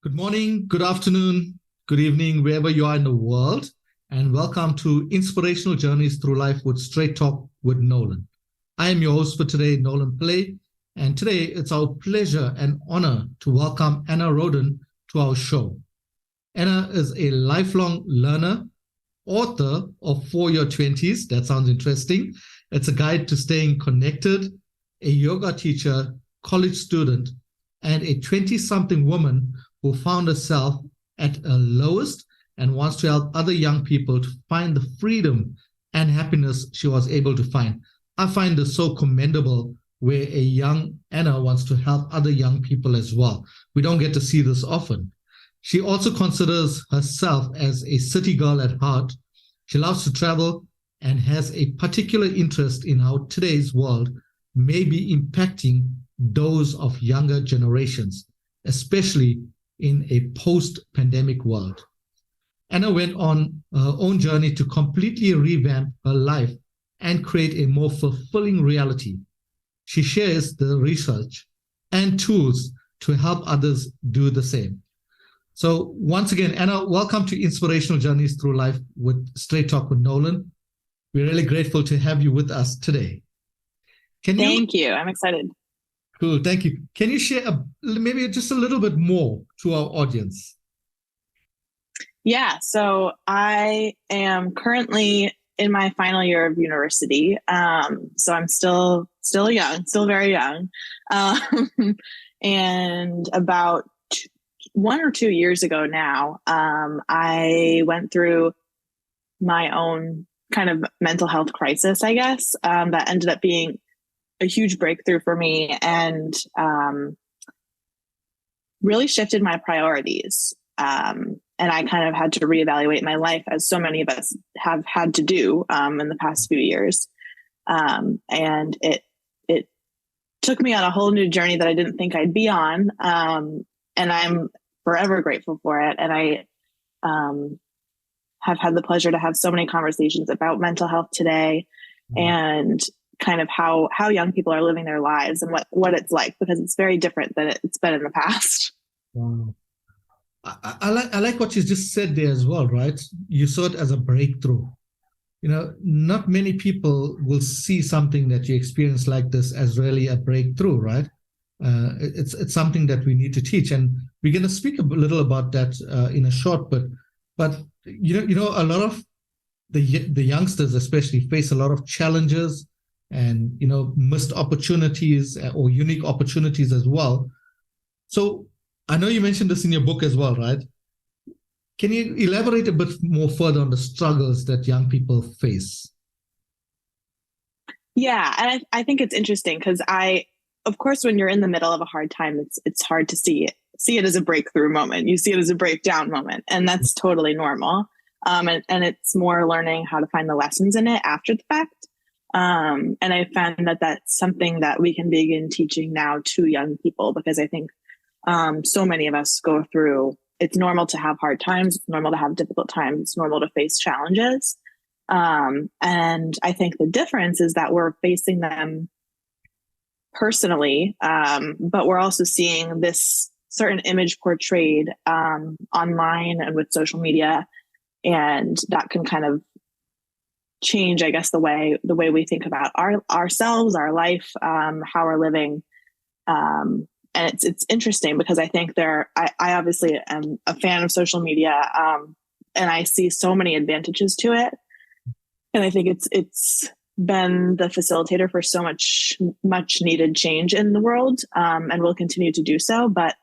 Good morning, good afternoon, good evening, wherever you are in the world, and welcome to Inspirational Journeys Through Life with Straight Talk with Nolan. I am your host for today, Nolan Play, and today it's our pleasure and honor to welcome Anna Rodin to our show. Anna is a lifelong learner, author of For Your Twenties. That sounds interesting. It's a guide to staying connected, a yoga teacher, college student, and a 20-something woman who found herself at her lowest and wants to help other young people to find the freedom and happiness she was able to find. I find this so commendable where a young Anna wants to help other young people as well. We don't get to see this often. She also considers herself as a city girl at heart. She loves to travel and has a particular interest in how today's world may be impacting those of younger generations, especially in a post-pandemic world. Anna went on her own journey to completely revamp her life and create a more fulfilling reality. She shares the research and tools to help others do the same. So once again, Anna, welcome to Inspirational Journeys Through Life with Straight Talk with Nolan. We're really grateful to have you with us today. Thank you. I'm excited. Cool, thank you. Can you share maybe just a little bit more to our audience? Yeah, so I am currently in my final year of university. So I'm still young, still very young. And about 1 or 2 years ago now, I went through my own kind of mental health crisis, I guess, that ended up being a huge breakthrough for me and really shifted my priorities. And I kind of had to reevaluate my life, as so many of us have had to do in the past few years. And it took me on a whole new journey that I didn't think I'd be on. And I'm forever grateful for it. And I have had the pleasure to have so many conversations about mental health today and kind of how young people are living their lives and what it's like, because it's very different than it's been in the past. Wow. I like what you just said there as well, right? You saw it as a breakthrough. You know, not many people will see something that you experience like this as really a breakthrough, right? It's something that we need to teach, and we're going to speak a little about that in a short bit. But you know, a lot of the youngsters, especially, face a lot of challenges and missed opportunities or unique opportunities as well. So I know you mentioned this in your book as well, right? Can you elaborate a bit more further on the struggles that young people face? Yeah, and I think it's interesting because of course, when you're in the middle of a hard time, it's hard to see it as a breakthrough moment. You see it as a breakdown moment, and that's totally normal. And it's more learning how to find the lessons in it after the fact. And I found that that's something that we can begin teaching now to young people, because I think so many of us go through, it's normal to have hard times. It's normal to have difficult times. It's normal to face challenges. And I think the difference is that we're facing them personally, but we're also seeing this certain image portrayed online and with social media. And that can kind of change, I guess, the way we think about ourselves, our life, how we're living. And it's interesting because I think I obviously am a fan of social media, and I see so many advantages to it. And I think it's been the facilitator for so much needed change in the world, and will continue to do so. But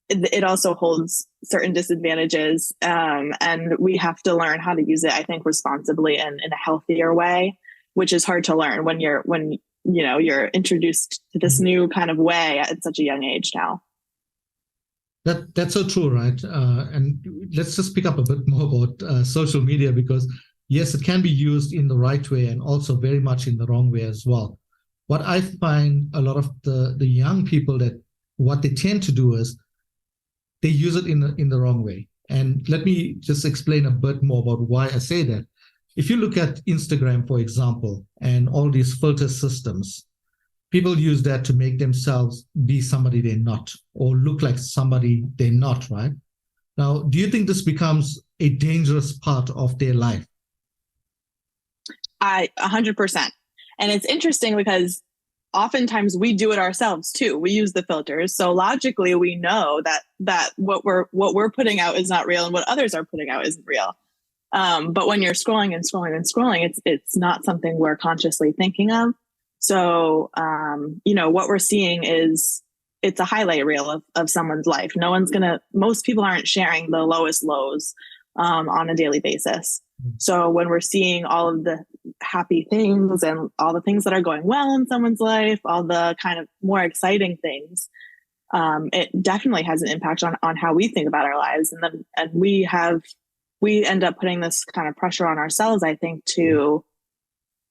it also holds certain disadvantages, and we have to learn how to use it, I think, responsibly and in a healthier way, which is hard to learn when you're introduced to this new kind of way at such a young age now. That's so true, right? And let's just pick up a bit more about social media, because yes, it can be used in the right way and also very much in the wrong way as well. What I find a lot of the young people, that what they tend to do is they use it in the wrong way. And let me just explain a bit more about why I say that. If you look at Instagram, for example, and all these filter systems, people use that to make themselves be somebody they're not, or look like somebody they're not, right? Now, do you think this becomes a dangerous part of their life? 100%. And it's interesting because oftentimes we do it ourselves too. We use the filters. So logically we know that what we're putting out is not real and what others are putting out isn't real. But when you're scrolling and scrolling and scrolling, it's not something we're consciously thinking of. So, what we're seeing is it's a highlight reel of someone's life. Most people aren't sharing the lowest lows on a daily basis. So when we're seeing all of the happy things and all the things that are going well in someone's life, all the kind of more exciting things, it definitely has an impact on how we think about our lives. And we end up putting this kind of pressure on ourselves, I think, to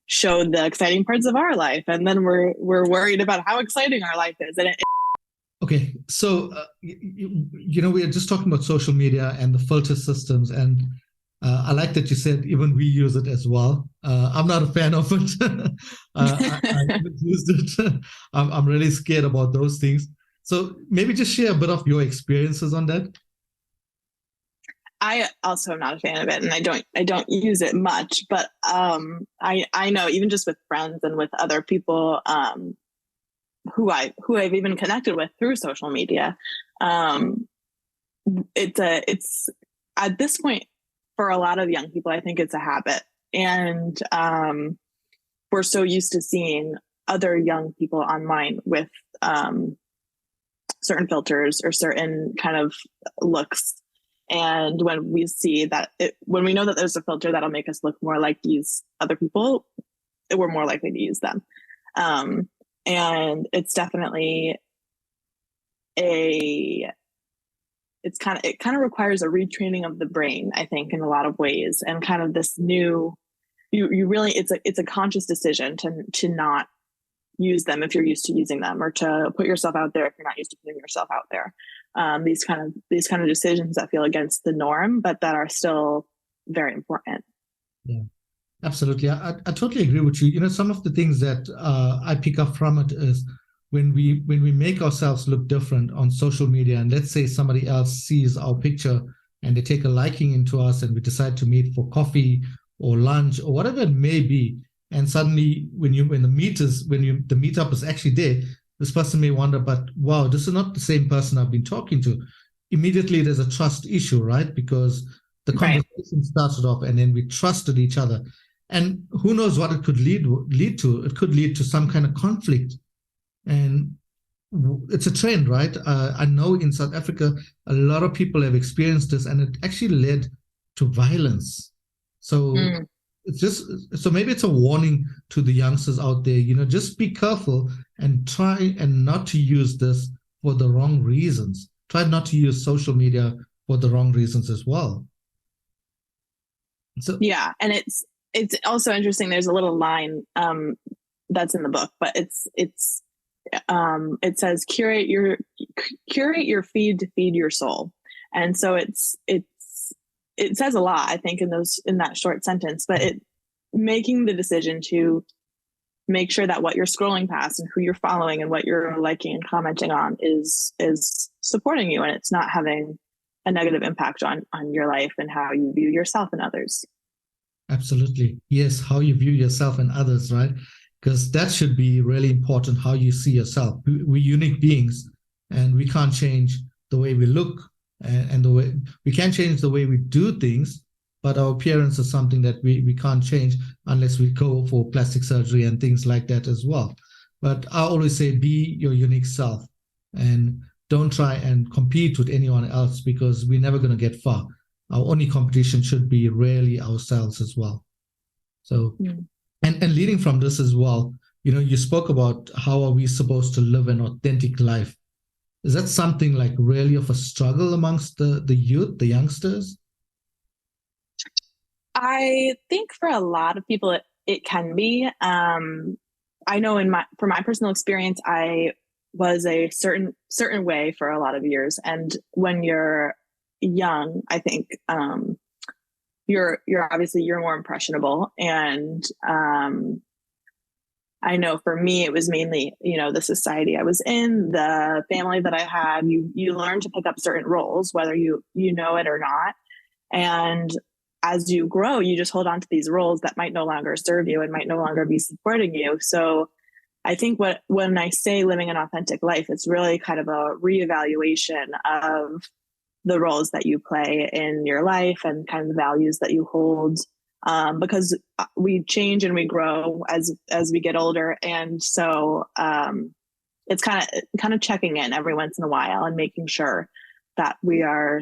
show the exciting parts of our life. And then we're worried about how exciting our life is. Okay. So, we are just talking about social media and the filter systems. And I like that you said even we use it as well. I'm not a fan of it. I haven't used it. I'm really scared about those things. So maybe just share a bit of your experiences on that. I also am not a fan of it, and I don't use it much. But I know, even just with friends and with other people who I've even connected with through social media, it's at this point, for a lot of young people, I think it's a habit. And we're so used to seeing other young people online with certain filters or certain kind of looks. And when we see that, when we know that there's a filter that'll make us look more like these other people, we're more likely to use them. And it's definitely it kind of requires a retraining of the brain, I think, in a lot of ways, and kind of this new, you really, it's a conscious decision to not use them if you're used to using them, or to put yourself out there if you're not used to putting yourself out there. These kind of decisions that feel against the norm, but that are still very important. Yeah, absolutely. I totally agree with you. Some of the things that I pick up from it is when we make ourselves look different on social media, and let's say somebody else sees our picture and they take a liking into us, and we decide to meet for coffee or lunch or whatever it may be, and suddenly when the meetup is actually there, this person may wonder, but wow, this is not the same person I've been talking to. Immediately there's a trust issue, right? Because the conversation started off and then we trusted each other. And who knows what it could lead to. It could lead to some kind of conflict. And it's a trend, right? I know in South Africa, a lot of people have experienced this, and it actually led to violence. So maybe it's a warning to the youngsters out there, just be careful and try and not to use this for the wrong reasons. Try not to use social media for the wrong reasons as well. So yeah, and it's also interesting. There's a little line that's in the book, but it says curate your feed to feed your soul, and so it says a lot, I think, in that short sentence. But making the decision to make sure that what you're scrolling past and who you're following and what you're liking and commenting on is supporting you, and it's not having a negative impact on your life and how you view yourself and others. Absolutely. Yes, how you view yourself and others, right? Because that should be really important, how you see yourself. We're unique beings, and we can't change the way we look, and the way we can change the way we do things, but our appearance is something that we can't change unless we go for plastic surgery and things like that as well. But I always say, be your unique self, and don't try and compete with anyone else, because we're never going to get far. Our only competition should be really ourselves as well. So, and leading from this as well, you spoke about how are we supposed to live an authentic life. Is that something like really of a struggle amongst the youth, the youngsters? I think for a lot of people, it can be. I know from my personal experience, I was a certain way for a lot of years. And when you're young, I think you're obviously more impressionable, and I know for me, it was mainly, the society I was in, the family that I had. You learn to pick up certain roles, whether you know it or not. And as you grow, you just hold on to these roles that might no longer serve you and might no longer be supporting you. So I think when I say living an authentic life, it's really kind of a reevaluation of the roles that you play in your life and kind of the values that you hold. Because we change and we grow as we get older, and so it's kind of checking in every once in a while and making sure that we are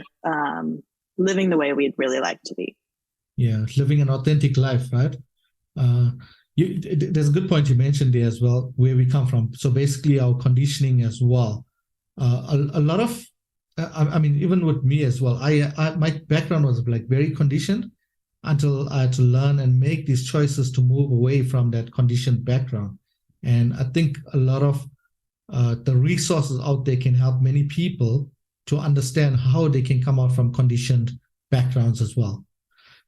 living the way we'd really like to be. Yeah, living an authentic life, right? There's a good point you mentioned there as well, where we come from. So basically, our conditioning as well. A lot of, I mean, even with me as well, my background was like very conditioned until I had to learn and make these choices to move away from that conditioned background. And I think a lot of the resources out there can help many people to understand how they can come out from conditioned backgrounds as well.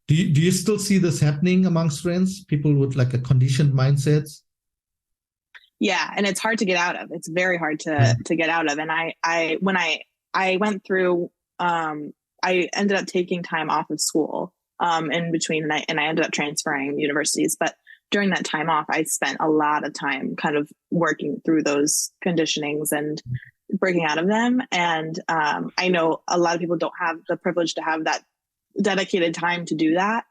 Do you still see this happening amongst friends, people with like a conditioned mindsets? Yeah, and it's hard to get out of. It's very hard to get out of. And when I went through, I ended up taking time off of school in between, and I ended up transferring universities. But during that time off, I spent a lot of time kind of working through those conditionings and breaking out of them. And I know a lot of people don't have the privilege to have that dedicated time to do that.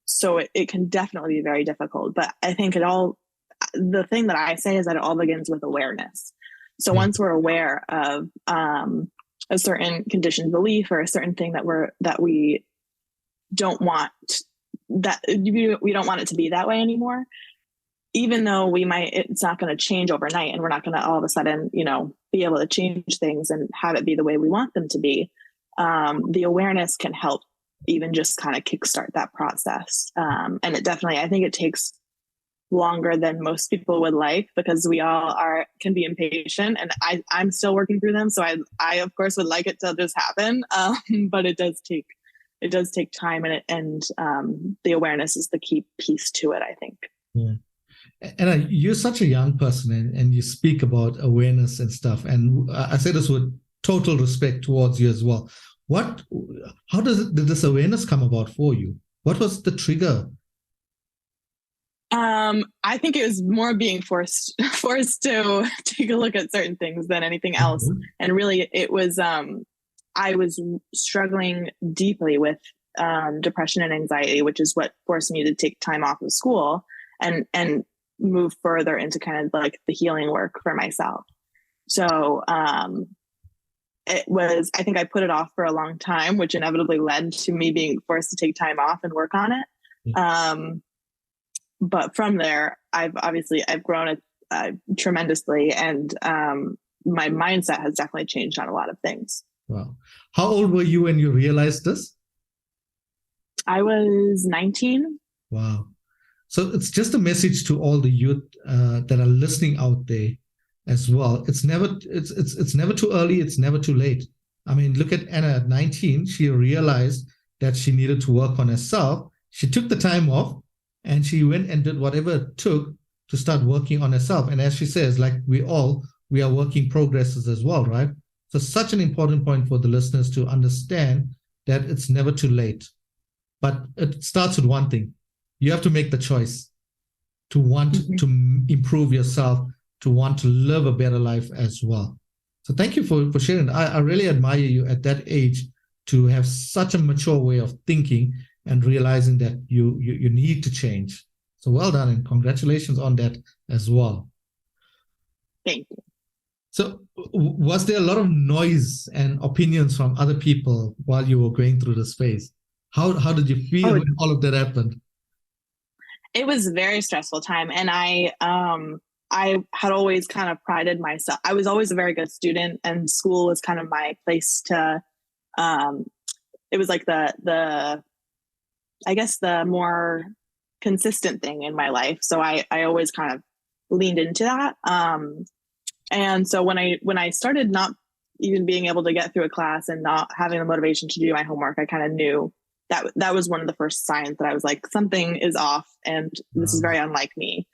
So it can definitely be very difficult. But I think the thing that I say is that it all begins with awareness. So once we're aware of a certain conditioned belief or a certain thing that we don't want, that we don't want it to be that way anymore, even though it's not going to change overnight, and we're not going to all of a sudden, be able to change things and have it be the way we want them to be. The awareness can help even just kind of kickstart that process. And it definitely, I think it takes longer than most people would like, because we all can be impatient, and I'm still working through them. So I of course would like it to just happen. But it does take time, and the awareness is the key piece to it, I think. Yeah. And you're such a young person, and you speak about awareness and stuff. And I say this with total respect towards you as well. How did this awareness come about for you? What was the trigger? I think it was more being forced to take a look at certain things than anything else. Mm-hmm. And really it was, I was struggling deeply with depression and anxiety, which is what forced me to take time off of school and move further into kind of like the healing work for myself. So, I think I put it off for a long time, which inevitably led to me being forced to take time off and work on it. Mm-hmm. But from there, I've grown tremendously, and my mindset has definitely changed on a lot of things. Wow. How old were you when you realized this? I was 19. Wow. So it's just a message to all the youth that are listening out there as well. It's never too early. It's never too late. I mean, look at Anna at 19. She realized that she needed to work on herself. She took the time off, and she went and did whatever it took to start working on herself. And as she says, like we are working progresses as well, right? So such an important point for the listeners to understand that it's never too late. But it starts with one thing. You have to make the choice to want to improve yourself, to want to live a better life as well. So thank you for sharing. I really admire you at that age to have such a mature way of thinking and realizing that you need to change. So well done, and congratulations on that as well. Thank you. So was there a lot of noise and opinions from other people while you were going through this phase? How did you feel when all of that happened? It was a very stressful time, and I had always kind of prided myself. I was always a very good student, and school was kind of my place to, it was like the I guess the more consistent thing in my life. So I always kind of leaned into that. And so when I started not even being able to get through a class and not having the motivation to do my homework, I kind of knew that was one of the first signs that I was like, something is off, and this is very unlike me.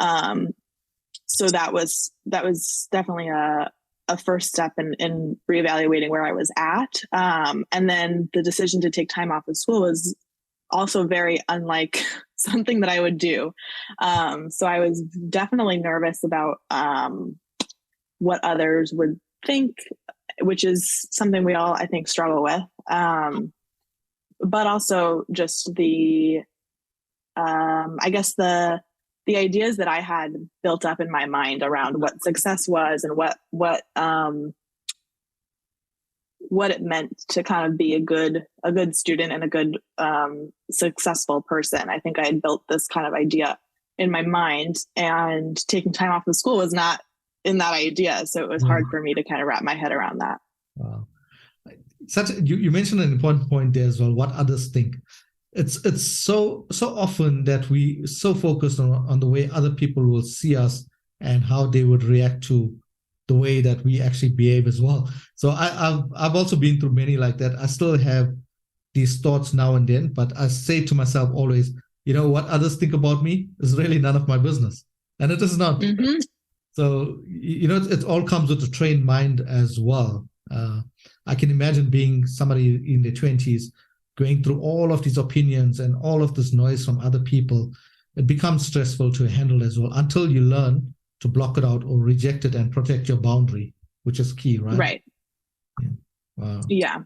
So that was definitely a first step in reevaluating where I was at. And then the decision to take time off of school was also very unlike something that I would do. So I was definitely nervous about what others would think, which is something we all, I think, struggle with. But also just I guess the ideas that I had built up in my mind around what success was and what it meant to kind of be a good student and a good successful person. I think I had built this kind of idea in my mind, and taking time off of school was not in that idea. So it was hard for me to kind of wrap my head around that. Wow. You mentioned an important point there as well, what others think. It's so often that we so focused on the way other people will see us and how they would react to the way that we actually behave as well. So I've also been through many like that. I still have these thoughts now and then, but I say to myself always, what others think about me is really none of my business. And it is not. Mm-hmm. So, it all comes with a trained mind as well. I can imagine being somebody in their 20s, going through all of these opinions and all of this noise from other people. It becomes stressful to handle as well, until you learn to block it out or reject it and protect your boundary, which is key, right? Right. Yeah. Wow. Yeah.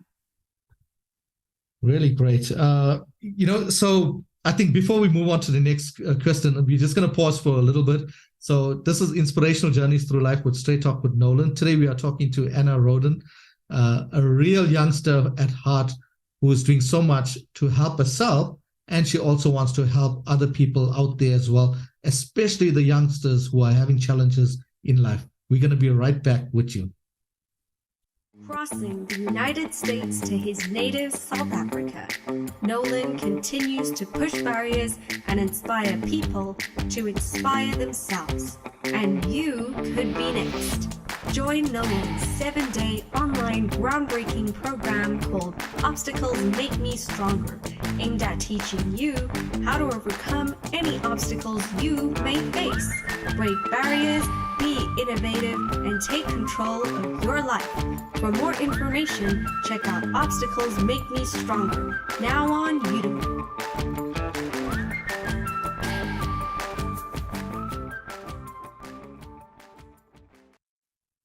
Really great. So I think before we move on to the next question, we're just going to pause for a little bit. So this is Inspirational Journeys Through Life with Straight Talk with Nolan. Today we are talking to Anna Rodin, a real youngster at heart who is doing so much to help herself, and she also wants to help other people out there as well, especially the youngsters who are having challenges in life. We're going to be right back with you. Crossing the United States to his native South Africa, Nolan continues to push barriers and inspire people to inspire themselves. And you could be next. Join Nolan's 7-day online groundbreaking program called Obstacles Make Me Stronger, aimed at teaching you how to overcome any obstacles you may face, break barriers, be innovative, and take control of your life. For more information, check out Obstacles Make Me Stronger, now on Udemy.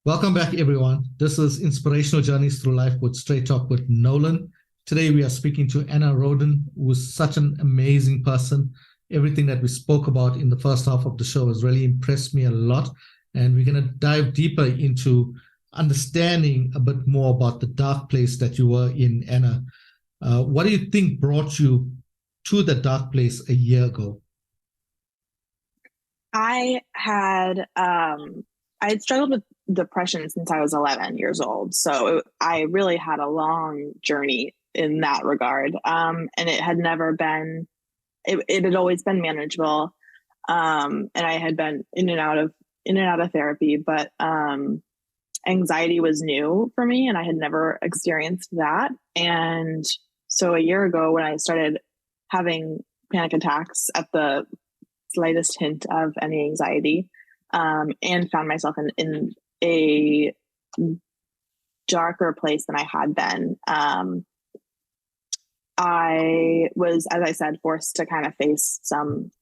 Welcome back, everyone. This is Inspirational Journeys Through Life with Straight Talk with Nolan. Today, we are speaking to Anna Rodin, who is such an amazing person. Everything that we spoke about in the first half of the show has really impressed me a lot. And we're going to dive deeper into understanding a bit more about the dark place that you were in, Anna. What do you think brought you to the dark place a year ago? I had struggled with depression since I was 11 years old. So I really had a long journey in that regard. And it had never been, it had always been manageable. And I had been in and out of therapy, but anxiety was new for me and I had never experienced that. And so a year ago when I started having panic attacks at the slightest hint of any anxiety, and found myself in a darker place than I had been. I was, as I said, forced to kind of face some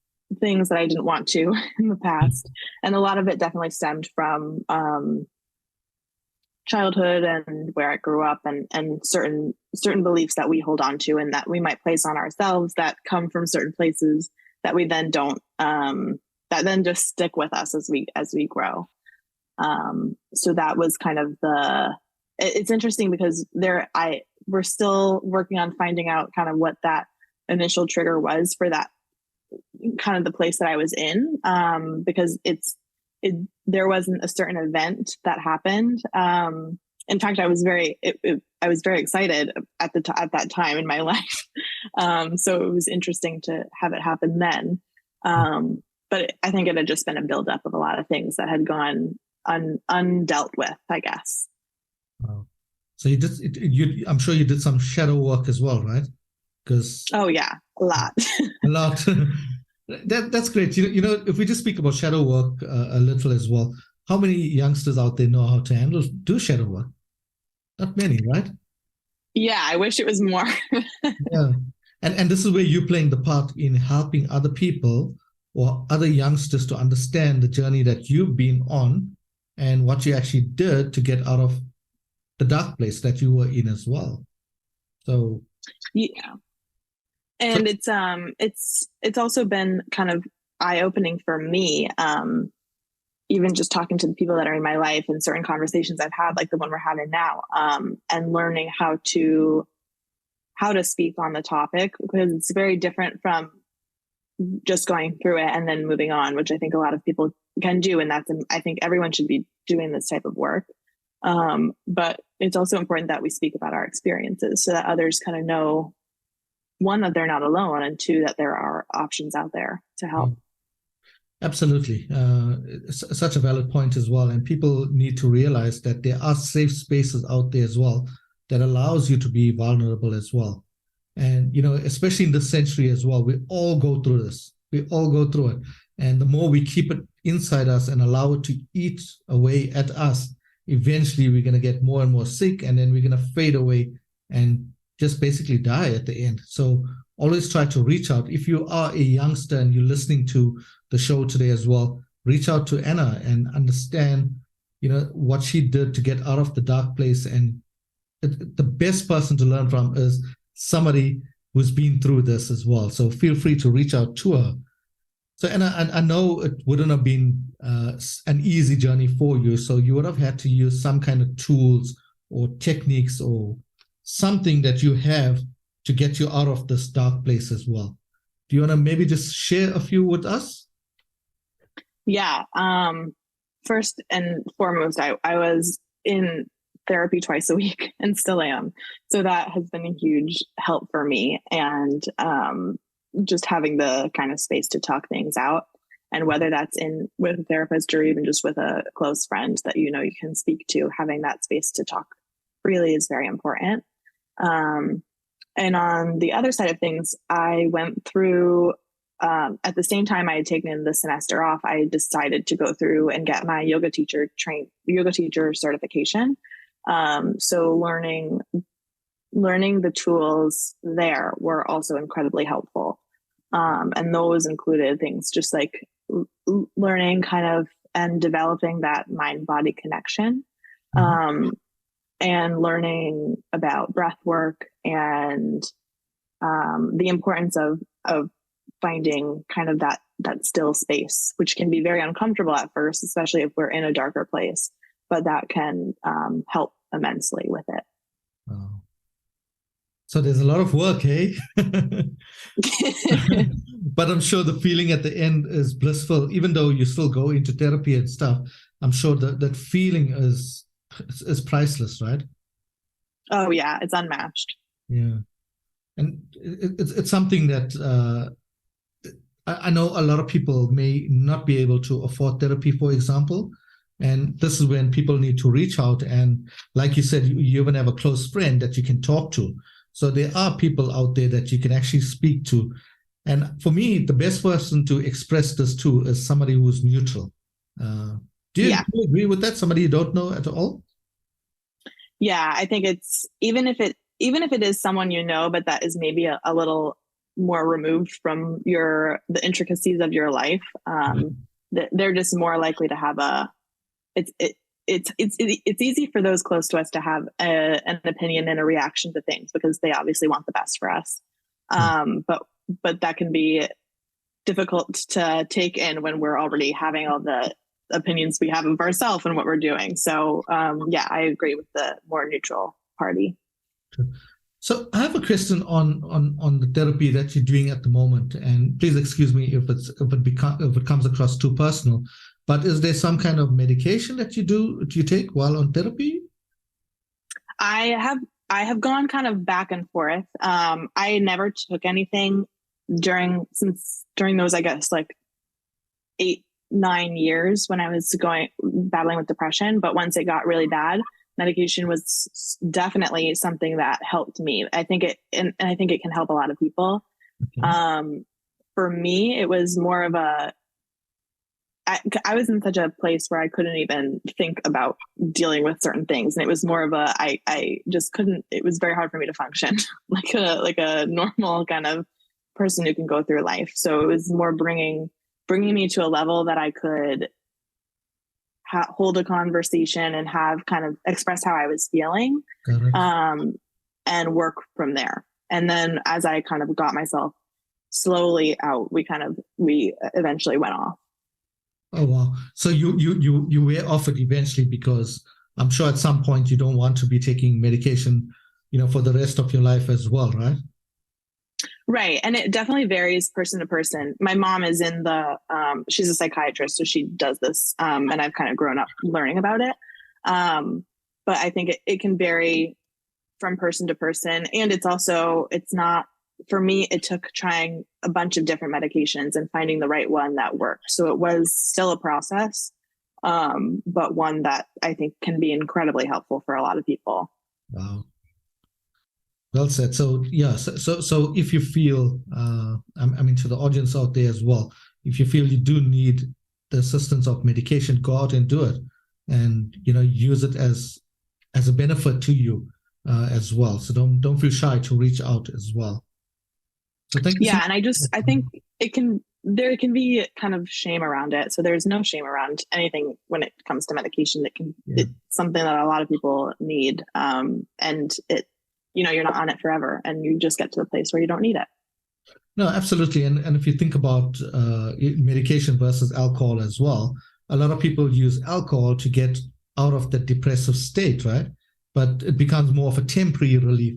things that I didn't want to in the past. And a lot of it definitely stemmed from childhood and where I grew up and certain beliefs that we hold on to and that we might place on ourselves that come from certain places that we then don't, that then just stick with us as we grow. So that was kind of it's interesting because we're still working on finding out kind of what that initial trigger was for that kind of the place that I was in, because there wasn't a certain event that happened. In fact, I was very excited at that time in my life. So it was interesting to have it happen then. But I think it had just been a buildup of a lot of things that had gone undealt with, I guess. Wow. So I'm sure you did some shadow work as well, right? Oh yeah, a lot. A lot. That's great. If we just speak about shadow work a little as well, how many youngsters out there know how to do shadow work? Not many, right? Yeah, I wish it was more. Yeah. And this is where you're playing the part in helping other people or other youngsters to understand the journey that you've been on and what you actually did to get out of the dark place that you were in as well. So Yeah. And it's also been kind of eye-opening for me, even just talking to the people that are in my life and certain conversations I've had, like the one we're having now, and learning how to speak on the topic, because it's very different from just going through it and then moving on, which I think a lot of people can do. And I think everyone should be doing this type of work. But it's also important that we speak about our experiences so that others kind of know, one, that they're not alone, and two, that there are options out there to help. Absolutely. Such a valid point as well. And people need to realize that there are safe spaces out there as well that allows you to be vulnerable as well. And, especially in this century as well, we all go through this. We all go through it. And the more we keep it inside us and allow it to eat away at us, eventually we're going to get more and more sick, and then we're going to fade away and just basically die at the end. So always try to reach out. If you are a youngster and you're listening to the show today as well, reach out to Anna and understand, what she did to get out of the dark place. And the best person to learn from is somebody who's been through this as well. So feel free to reach out to her. So, Anna, I know it wouldn't have been an easy journey for you. So you would have had to use some kind of tools or techniques or something that you have to get you out of this dark place as well. Do you want to maybe just share a few with us? Yeah. First and foremost, I was in therapy twice a week and still am. So that has been a huge help for me. And just having the kind of space to talk things out, and whether that's with a therapist or even just with a close friend that you can speak to, having that space to talk really is very important. And on the other side of things, I went through, at the same time I had taken the semester off, I decided to go through and get my yoga teacher certification. So learning the tools there were also incredibly helpful. And those included things just like learning kind of and developing that mind-body connection. And learning about breath work and the importance of finding kind of that still space, which can be very uncomfortable at first, especially if we're in a darker place, but that can help immensely with it. Wow. So there's a lot of work, eh? But I'm sure the feeling at the end is blissful, even though you still go into therapy and stuff. I'm sure that feeling is priceless, right? Oh yeah, it's unmatched. Yeah, and it's something that I know a lot of people may not be able to afford therapy, for example, and this is when people need to reach out. And like you said, you even have a close friend that you can talk to. So there are people out there that you can actually speak to. And for me, the best person to express this to is somebody who's neutral. Do you agree with that? Somebody you don't know at all? Yeah, I think it's even if it is someone but that is maybe a little more removed from the intricacies of your life, they're just more likely to have it's easy for those close to us to have an opinion and a reaction to things because they obviously want the best for us. But that can be difficult to take in when we're already having all the opinions we have of ourselves and what we're doing. So I agree with the more neutral party. So I have a question on the therapy that you're doing at the moment, and please excuse me if it comes across too personal, but is there some kind of medication that you take while on therapy? I have gone kind of back and forth. I never took anything during those, I guess, like 8-9 years when I was battling with depression. But once it got really bad, medication was definitely something that helped me. I think it can help a lot of people. Okay. for me, it was more of I was in such a place where I couldn't even think about dealing with certain things. And it was more of I just couldn't, it was very hard for me to function like a normal kind of person who can go through life. So it was more bringing me to a level that I could hold a conversation and have kind of express how I was feeling, and work from there. And then as I kind of got myself slowly out, we eventually went off. Oh, wow. So you were offered eventually, because I'm sure at some point you don't want to be taking medication, for the rest of your life as well, right? Right. And it definitely varies person to person. My mom is she's a psychiatrist, so she does this. And I've kind of grown up learning about it. But I think it can vary from person to person. And it's not, for me, it took trying a bunch of different medications and finding the right one that worked. So it was still a process, but one that I think can be incredibly helpful for a lot of people. Wow. Well said. So yeah, so if you feel, to the audience out there as well, if you feel you do need the assistance of medication, go out and do it, and use it as a benefit to you as well. So don't feel shy to reach out as well. So thank you. Yeah, and I think there can be kind of shame around it. So there's no shame around anything when it comes to medication. It's something that a lot of people need, and it. You're not on it forever, and you just get to the place where you don't need it. No, absolutely. And if you think about medication versus alcohol as well, a lot of people use alcohol to get out of the depressive state, right? But it becomes more of a temporary relief,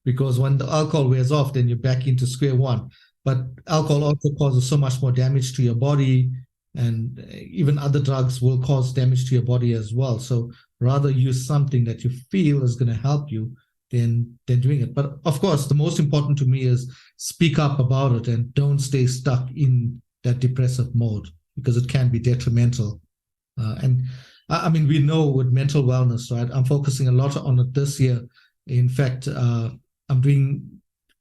because when the alcohol wears off, then you're back into square one. But alcohol also causes so much more damage to your body, and even other drugs will cause damage to your body as well. So rather use something that you feel is going to help you than doing it. But of course, the most important to me is speak up about it and don't stay stuck in that depressive mode, because it can be detrimental. And we know with mental wellness, right? I'm focusing a lot on it this year. In fact, I'm doing,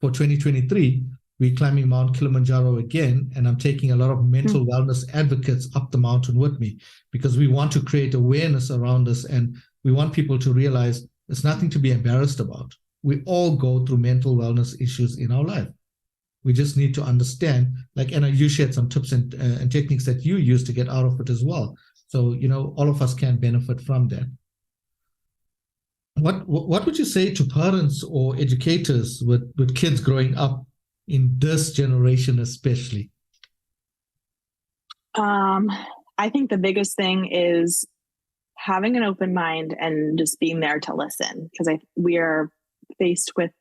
for 2023, we're climbing Mount Kilimanjaro again, and I'm taking a lot of mental wellness advocates up the mountain with me, because we want to create awareness around this, and we want people to realize it's nothing to be embarrassed about. We all go through mental wellness issues in our life. We just need to understand, like Anna, you shared some tips and techniques that you use to get out of it as well. So, all of us can benefit from that. What would you say to parents or educators with kids growing up in this generation especially? I think the biggest thing is having an open mind and just being there to listen, because we are faced with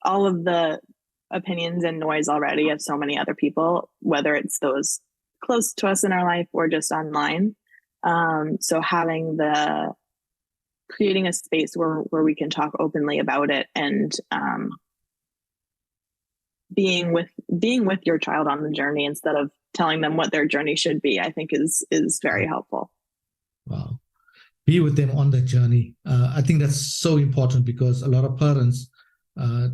all of the opinions and noise already of so many other people, whether it's those close to us in our life or just online. So creating a space where we can talk openly about it, and being with your child on the journey instead of telling them what their journey should be, I think is very helpful. Wow. Be with them on that journey. I think that's so important, because a lot of parents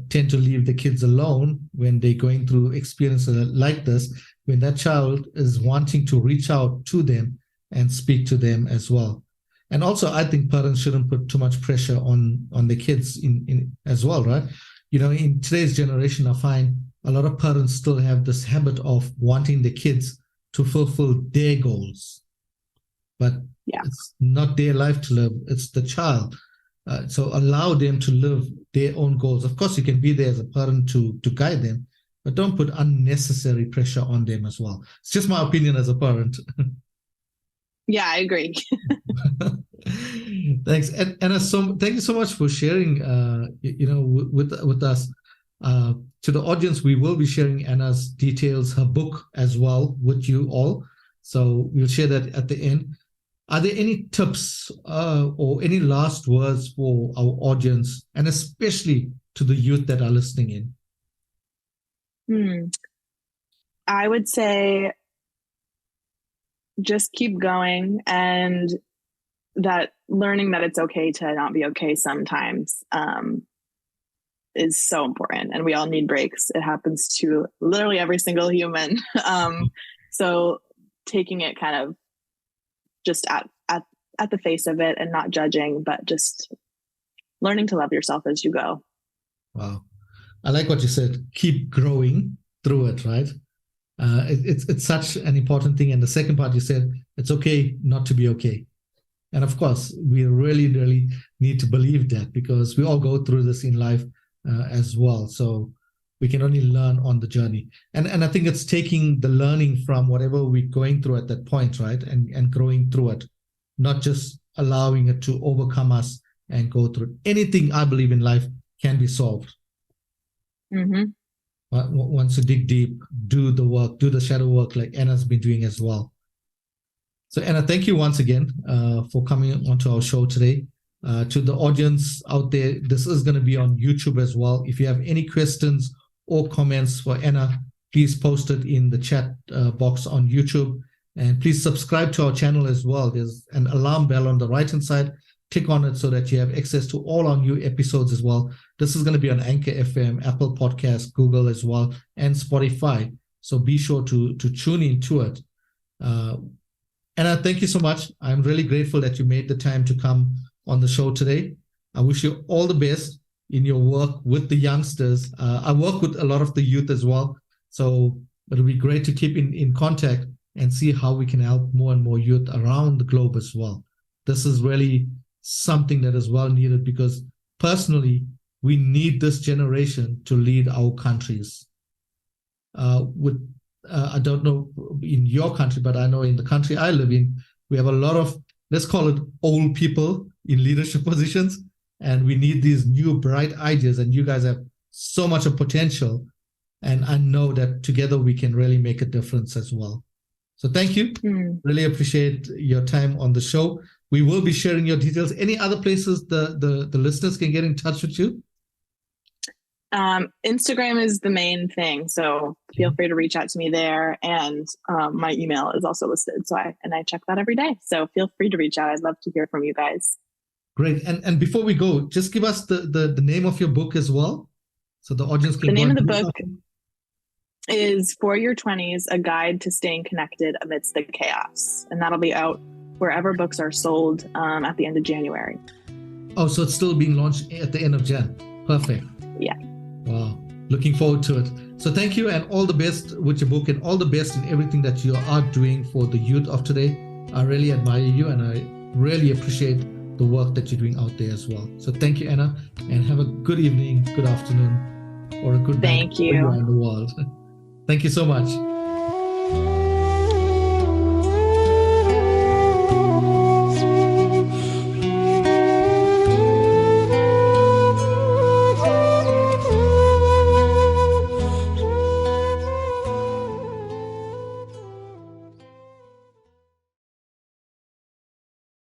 tend to leave the kids alone when they're going through experiences like this, when that child is wanting to reach out to them and speak to them as well. And also, I think parents shouldn't put too much pressure on the kids in as well, right? In today's generation, I find a lot of parents still have this habit of wanting the kids to fulfill their goals. But it's not their life to live, it's the child. So allow them to live their own goals. Of course, you can be there as a parent to guide them, but don't put unnecessary pressure on them as well. It's just my opinion as a parent. Yeah, I agree. Thanks. And thank you so much for sharing, with us. To the audience, we will be sharing Anna's details, her book as well, with you all. So we'll share that at the end. Are there any tips or any last words for our audience, and especially to the youth that are listening in? I would say just keep going, and that learning that it's okay to not be okay sometimes. is so important, and we all need breaks. It happens to literally every single human. So taking it kind of just at the face of it and not judging, but just learning to love yourself as you go. Wow. I like what you said. Keep growing through it, right? It's such an important thing. And the second part you said, it's okay not to be okay. And of course, we really, really need to believe that, because we all go through this in life as well. So we can only learn on the journey. And I think it's taking the learning from whatever we're going through at that point, right? And growing through it, not just allowing it to overcome us and go through it. Anything I believe in life can be solved. Mm-hmm. Once you dig deep, do the work, do the shadow work like Anna's been doing as well. So Anna, thank you once again for coming onto our show today. To the audience out there, this is going to be on YouTube as well. If you have any questions or comments for Anna, please post it in the chat box on YouTube. And please subscribe to our channel as well. There's an alarm bell on the right-hand side. Click on it so that you have access to all our new episodes as well. This is going to be on Anchor FM, Apple Podcasts, Google as well, and Spotify. So be sure to tune into it. Anna, thank you so much. I'm really grateful that you made the time to come on the show today. I wish you all the best in your work with the youngsters. I work with a lot of the youth as well. So it'll be great to keep in contact and see how we can help more and more youth around the globe as well. This is really something that is well needed, because personally, we need this generation to lead our countries. I don't know in your country, but I know in the country I live in, we have a lot of, let's call it old people in leadership positions, and we need these new bright ideas, and you guys have so much of potential, and I know that together we can really make a difference as well. So thank you. Really appreciate your time on the show. We will be sharing your details. Any other places the listeners can get in touch with you? Instagram is the main thing, so feel free to reach out to me there. And my email is also listed, so I check that every day. So feel free to reach out. I'd love to hear from you guys. Great. And before we go, just give us the name of your book as well, so the audience can. The name of the book is For Your Twenties: A Guide to Staying Connected Amidst the Chaos, and that'll be out wherever books are sold at the end of January. Oh, so it's still being launched at the end of Jan. Perfect. Yeah. Wow. Looking forward to it. So thank you, and all the best with your book, and all the best in everything that you are doing for the youth of today. I really admire you, and I really appreciate the work that you're doing out there as well. So thank you, Anna, and have a good evening, good afternoon, or a good night. Thank you. Wherever you are in the world. Thank you so much.